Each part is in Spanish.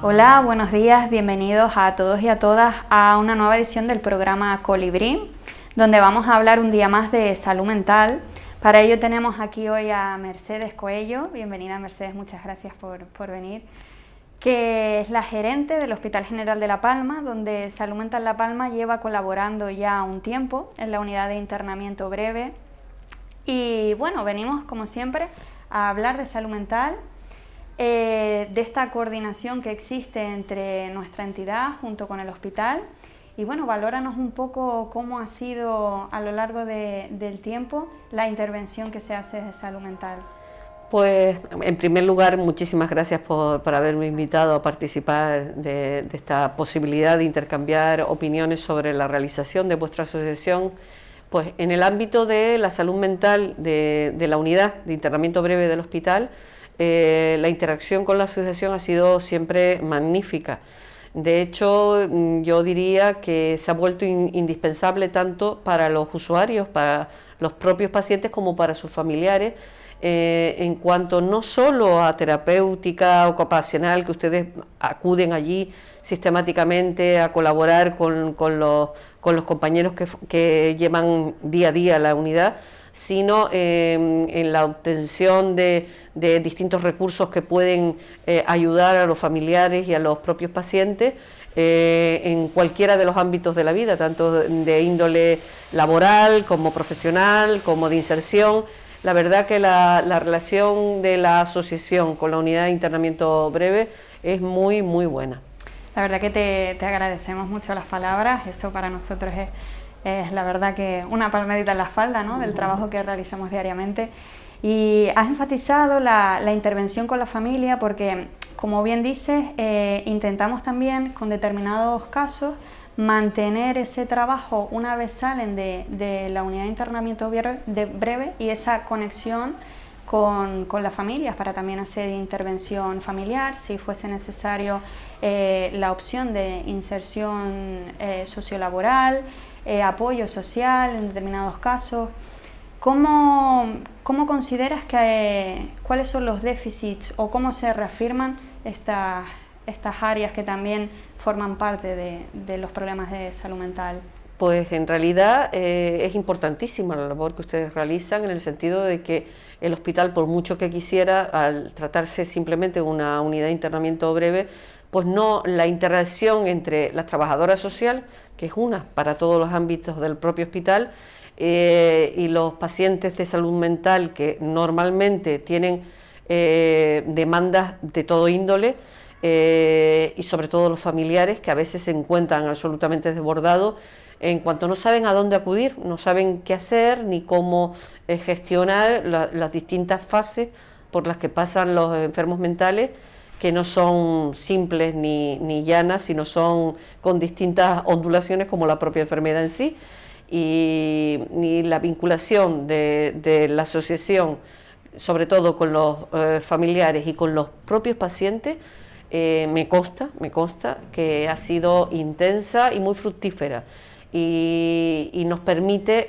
Hola, buenos días, bienvenidos a todos y a todas a una nueva edición del programa Colibrí, donde vamos a hablar un día más de salud mental. Para ello tenemos aquí hoy a Mercedes Coello. Bienvenida, Mercedes, muchas gracias por venir, que es la gerente del Hospital General de La Palma, donde Salud Mental La Palma lleva colaborando ya un tiempo en la unidad de internamiento breve. Y bueno, venimos como siempre a hablar de salud mental, de esta coordinación que existe entre nuestra entidad junto con el hospital. Y bueno, valóranos un poco cómo ha sido a lo largo del tiempo la intervención que se hace de salud mental. Pues en primer lugar, muchísimas gracias por haberme invitado a participar de esta posibilidad de intercambiar opiniones sobre la realización de vuestra asociación. Pues en el ámbito de la salud mental de la unidad de internamiento breve del hospital, la interacción con la asociación ha sido siempre magnífica. De hecho, yo diría que se ha vuelto indispensable tanto para los usuarios, para los propios pacientes, como para sus familiares, en cuanto no solo a terapéutica ocupacional, que ustedes acuden allí sistemáticamente a colaborar con los compañeros que llevan día a día la unidad, sino en la obtención de distintos recursos que pueden ayudar a los familiares y a los propios pacientes en cualquiera de los ámbitos de la vida, tanto de índole laboral como profesional, como de inserción. La verdad que la relación de la asociación con la unidad de internamiento breve es muy, muy buena. La verdad que te agradecemos mucho las palabras, eso para nosotros es la verdad que una palmadita en la espalda, ¿no?, del trabajo que realizamos diariamente. Y has enfatizado la intervención con la familia porque, como bien dices, intentamos también con determinados casos mantener ese trabajo una vez salen de la unidad de internamiento breve y esa conexión con las familias para también hacer intervención familiar, si fuese necesario la opción de inserción sociolaboral, apoyo social en determinados casos. ¿Cómo consideras cuáles son los déficits o cómo se reafirman estas áreas que también forman parte de los problemas de salud mental? Pues en realidad es importantísima la labor que ustedes realizan, en el sentido de que el hospital, por mucho que quisiera, al tratarse simplemente de una unidad de internamiento breve, pues no, la interacción entre la trabajadora social, que es una para todos los ámbitos del propio hospital, y los pacientes de salud mental, que normalmente tienen demandas de todo índole, y sobre todo los familiares, que a veces se encuentran absolutamente desbordados en cuanto no saben a dónde acudir, no saben qué hacer ni cómo gestionar las distintas fases por las que pasan los enfermos mentales, que no son simples ni llanas, sino son con distintas ondulaciones como la propia enfermedad en sí. Y la vinculación de la asociación, sobre todo con los familiares y con los propios pacientes, me consta que ha sido intensa y muy fructífera, y nos permite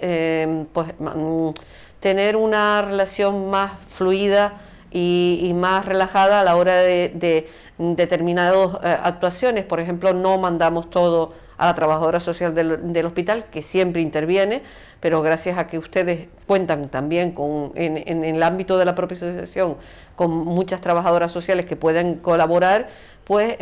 tener una relación más fluida y más relajada a la hora de determinadas actuaciones. Por ejemplo, no mandamos todo a la trabajadora social del hospital, que siempre interviene, pero gracias a que ustedes cuentan también en el ámbito de la propia asociación con muchas trabajadoras sociales que pueden colaborar, pues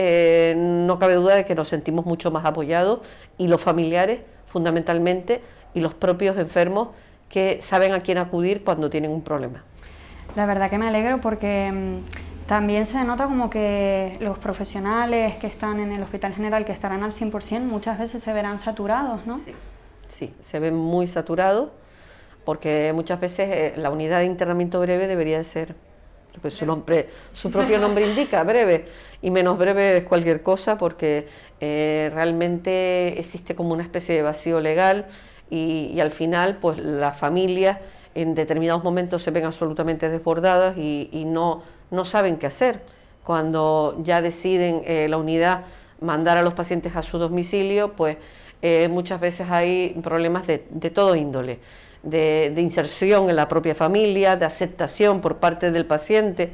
no cabe duda de que nos sentimos mucho más apoyados, y los familiares fundamentalmente, y los propios enfermos, que saben a quién acudir cuando tienen un problema. La verdad que me alegro porque también se nota como que los profesionales que están en el Hospital General, que estarán al 100%, muchas veces se verán saturados, ¿no? Sí, se ven muy saturados, porque muchas veces la unidad de internamiento breve debería de ser lo que su propio nombre indica, breve, y menos breve es cualquier cosa, porque realmente existe como una especie de vacío legal, y al final pues las familias en determinados momentos se ven absolutamente desbordadas y no saben qué hacer. Cuando ya deciden la unidad mandar a los pacientes a su domicilio, pues muchas veces hay problemas de todo índole, de inserción en la propia familia, de aceptación por parte del paciente,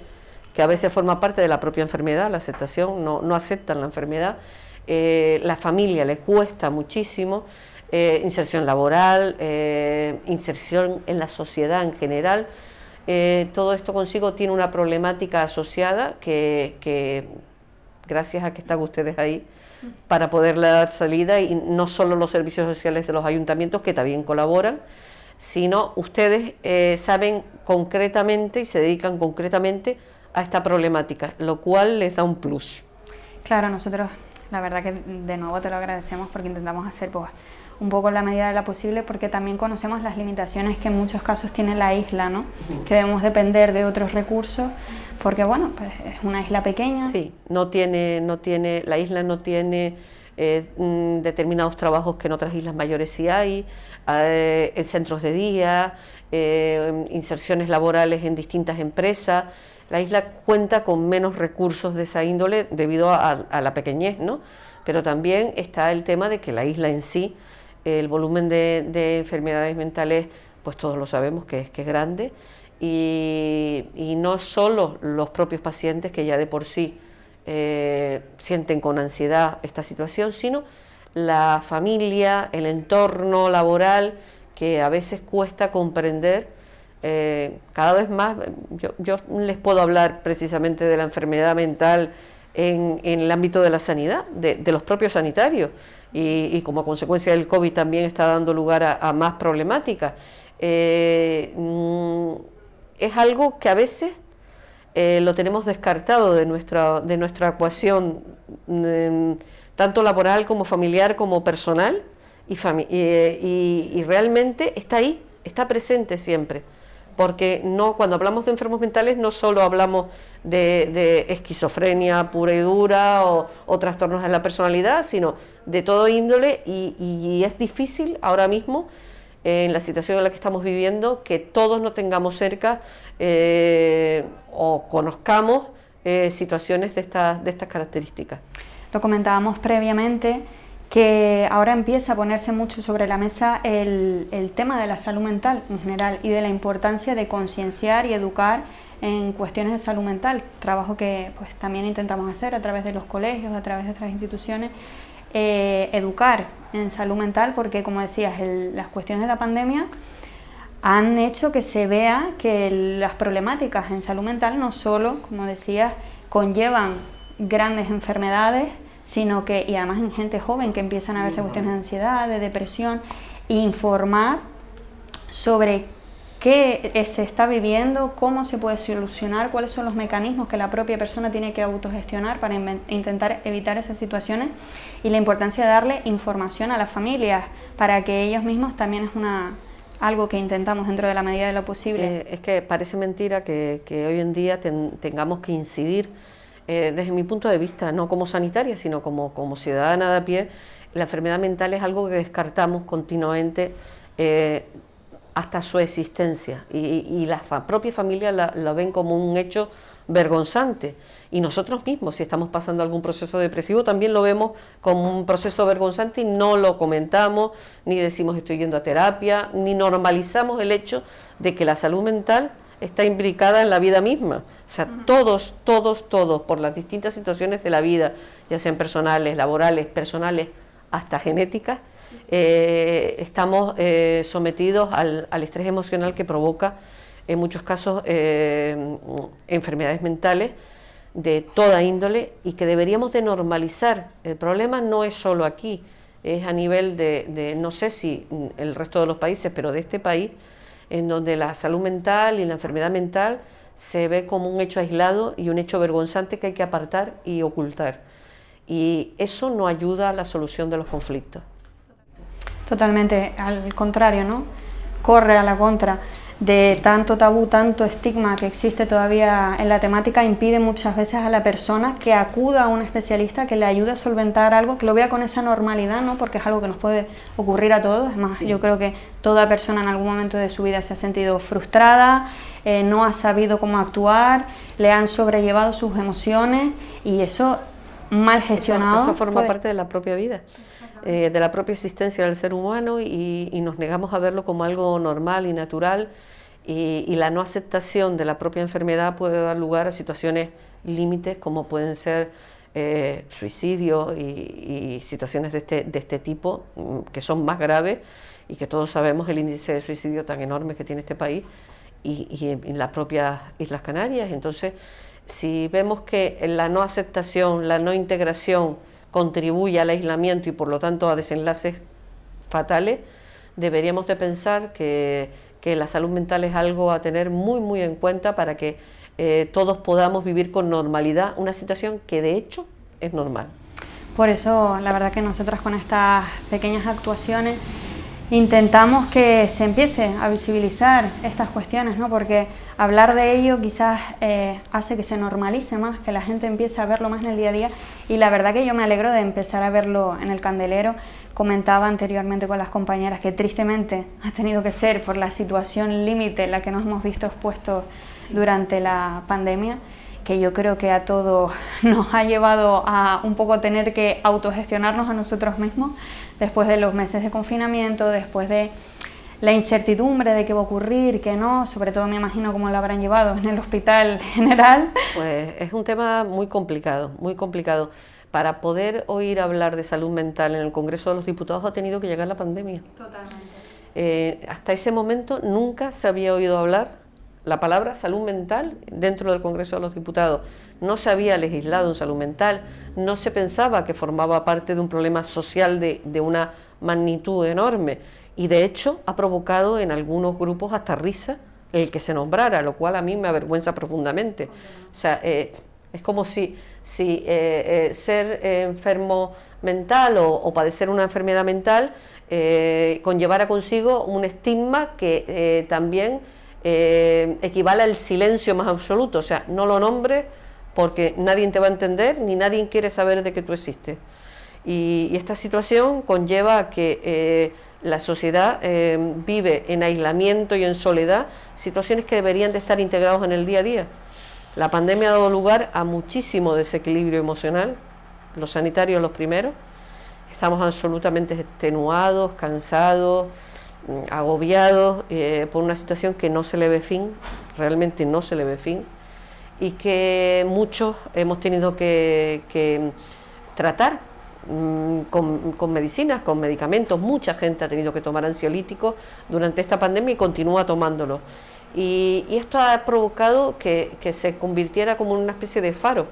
que a veces forma parte de la propia enfermedad, la aceptación, no aceptan la enfermedad. La familia les cuesta muchísimo, inserción laboral, inserción en la sociedad en general. Todo esto consigo tiene una problemática asociada que gracias a que están ustedes ahí para poderle dar salida, y no solo los servicios sociales de los ayuntamientos, que también colaboran, sino ustedes saben concretamente y se dedican concretamente a esta problemática, lo cual les da un plus. Claro, nosotros la verdad que de nuevo te lo agradecemos porque intentamos hacer pues un poco en la medida de lo posible, porque también conocemos las limitaciones que en muchos casos tiene la isla, ¿no? Que debemos depender de otros recursos, porque bueno, pues es una isla pequeña. Sí, la isla no tiene determinados trabajos que en otras islas mayores sí hay, centros de día, inserciones laborales en distintas empresas. La isla cuenta con menos recursos de esa índole debido a la pequeñez, ¿no? Pero también está el tema de que la isla en sí, el volumen de enfermedades mentales, pues todos lo sabemos que es grande, y no solo los propios pacientes que ya de por sí sienten con ansiedad esta situación, sino la familia, el entorno laboral, que a veces cuesta comprender. Cada vez más, yo les puedo hablar precisamente de la enfermedad mental en el ámbito de la sanidad, de los propios sanitarios, y como consecuencia del COVID también está dando lugar a más problemáticas. Es algo que a veces lo tenemos descartado de nuestra ecuación, tanto laboral como familiar como personal, y realmente está ahí, está presente siempre. Porque cuando hablamos de enfermos mentales no solo hablamos de esquizofrenia pura y dura o trastornos de la personalidad, sino de todo índole, y es difícil ahora mismo, en la situación en la que estamos viviendo, que todos nos tengamos cerca o conozcamos situaciones de estas características. Lo comentábamos previamente, que ahora empieza a ponerse mucho sobre la mesa el tema de la salud mental en general y de la importancia de concienciar y educar en cuestiones de salud mental, trabajo que pues también intentamos hacer a través de los colegios, a través de otras instituciones, educar en salud mental, porque como decías, las cuestiones de la pandemia han hecho que se vea que las problemáticas en salud mental no solo, como decías, conllevan grandes enfermedades, sino que, y además en gente joven, que empiezan a verse cuestiones de ansiedad, de depresión, e informar sobre qué se está viviendo, cómo se puede solucionar, cuáles son los mecanismos que la propia persona tiene que autogestionar para intentar evitar esas situaciones, y la importancia de darle información a las familias para que ellos mismos también es algo que intentamos dentro de la medida de lo posible. Es que parece mentira que hoy en día tengamos que incidir. Desde mi punto de vista, no como sanitaria, sino como ciudadana de a pie, la enfermedad mental es algo que descartamos continuamente hasta su existencia, y la propia familia la ven como un hecho vergonzante, y nosotros mismos, si estamos pasando algún proceso depresivo, también lo vemos como un proceso vergonzante y no lo comentamos, ni decimos estoy yendo a terapia, ni normalizamos el hecho de que la salud mental está implicada en la vida misma. O sea, todos, por las distintas situaciones de la vida, ya sean personales, laborales, personales, hasta genéticas, estamos sometidos al estrés emocional que provoca, en muchos casos, enfermedades mentales de toda índole, y que deberíamos de normalizar. El problema no es solo aquí, es a nivel de no sé si el resto de los países, pero de este país, en donde la salud mental y la enfermedad mental se ve como un hecho aislado y un hecho vergonzante que hay que apartar y ocultar. Y eso no ayuda a la solución de los conflictos. Totalmente, al contrario, ¿no? Corre a la contra de tanto tabú, tanto estigma que existe todavía en la temática, impide muchas veces a la persona que acuda a un especialista que le ayude a solventar algo, que lo vea con esa normalidad, ¿no? Porque es algo que nos puede ocurrir a todos. Es más, sí, yo creo que toda persona en algún momento de su vida se ha sentido frustrada, no ha sabido cómo actuar, le han sobrellevado sus emociones, y eso mal gestionado. Eso forma parte de la propia vida, de la propia existencia del ser humano, y nos negamos a verlo como algo normal y natural, y la no aceptación de la propia enfermedad puede dar lugar a situaciones límites como pueden ser suicidios y situaciones de este tipo, que son más graves y que todos sabemos el índice de suicidio tan enorme que tiene este país y en las propias Islas Canarias. Entonces, si vemos que la no aceptación, la no integración contribuye al aislamiento y por lo tanto a desenlaces fatales, deberíamos de pensar que la salud mental es algo a tener muy en cuenta para que todos podamos vivir con normalidad una situación que de hecho es normal. Por eso la verdad que nosotras con estas pequeñas actuaciones intentamos que se empiece a visibilizar estas cuestiones, ¿no? Porque hablar de ello quizás hace que se normalice más, que la gente empiece a verlo más en el día a día, y la verdad que yo me alegro de empezar a verlo en el candelero. Comentaba anteriormente con las compañeras que tristemente ha tenido que ser por la situación límite en la que nos hemos visto expuestos durante la pandemia, que yo creo que a todos nos ha llevado a un poco tener que autogestionarnos a nosotros mismos después de los meses de confinamiento, después de la incertidumbre de qué va a ocurrir, qué no, sobre todo me imagino cómo lo habrán llevado en el hospital general. Pues es un tema muy complicado, muy complicado. Para poder oír hablar de salud mental en el Congreso de los Diputados ha tenido que llegar la pandemia. Totalmente. Hasta ese momento nunca se había oído hablar la palabra salud mental dentro del Congreso de los Diputados. No se había legislado en salud mental, no se pensaba que formaba parte de un problema social de una magnitud enorme y de hecho ha provocado en algunos grupos hasta risa el que se nombrara, lo cual a mí me avergüenza profundamente. O sea, es como si ser enfermo mental o padecer una enfermedad mental conllevara consigo un estigma que también equivale al silencio más absoluto. O sea, no lo nombres porque nadie te va a entender ni nadie quiere saber de que tú existes. Y esta situación conlleva a que la sociedad vive en aislamiento y en soledad, situaciones que deberían de estar integrados en el día a día. La pandemia ha dado lugar a muchísimo desequilibrio emocional, los sanitarios los primeros. Estamos absolutamente extenuados, cansados, agobiados por una situación que no se le ve fin, realmente no se le ve fin, y que muchos hemos tenido que tratar con medicinas, con medicamentos. Mucha gente ha tenido que tomar ansiolíticos durante esta pandemia y continúa tomándolos. Y esto ha provocado que se convirtiera como en una especie de faro.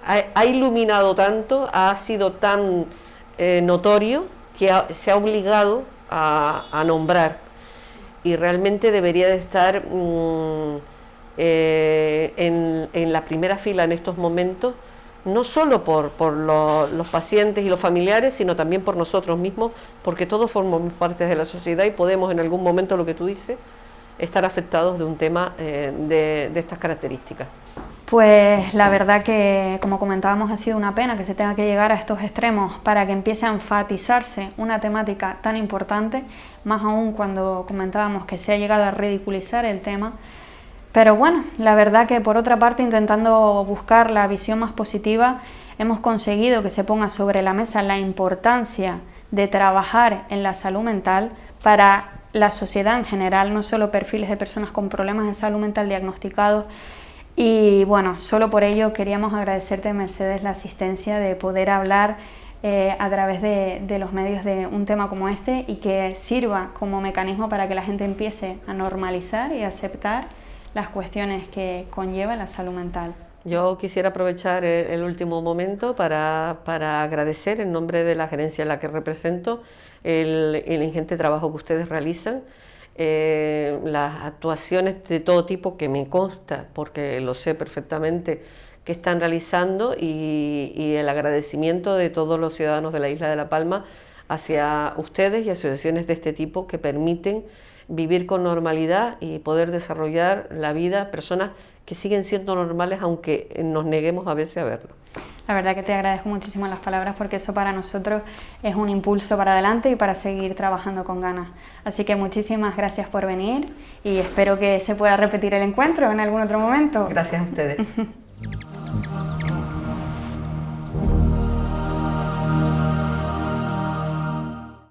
Ha iluminado tanto, ha sido tan notorio que se ha obligado a nombrar, y realmente debería de estar en la primera fila en estos momentos, no solo por los pacientes y los familiares, sino también por nosotros mismos, porque todos formamos parte de la sociedad y podemos en algún momento, lo que tú dices, estar afectados de un tema de estas características. Pues la verdad que, como comentábamos, ha sido una pena que se tenga que llegar a estos extremos para que empiece a enfatizarse una temática tan importante, más aún cuando comentábamos que se ha llegado a ridiculizar el tema. Pero bueno, la verdad que por otra parte, intentando buscar la visión más positiva, hemos conseguido que se ponga sobre la mesa la importancia de trabajar en la salud mental para la sociedad en general, no solo perfiles de personas con problemas de salud mental diagnosticados. Y bueno, solo por ello queríamos agradecerte, Mercedes, la asistencia de poder hablar a través de los medios de un tema como este y que sirva como mecanismo para que la gente empiece a normalizar y aceptar las cuestiones que conlleva la salud mental. Yo quisiera aprovechar el último momento para agradecer en nombre de la gerencia a la que represento el ingente trabajo que ustedes realizan, las actuaciones de todo tipo que me consta, porque lo sé perfectamente, que están realizando y el agradecimiento de todos los ciudadanos de la isla de La Palma hacia ustedes y asociaciones de este tipo que permiten vivir con normalidad y poder desarrollar la vida, personas que siguen siendo normales aunque nos neguemos a veces a verlo. La verdad que te agradezco muchísimo las palabras porque eso para nosotros es un impulso para adelante y para seguir trabajando con ganas. Así que muchísimas gracias por venir y espero que se pueda repetir el encuentro en algún otro momento. Gracias a ustedes.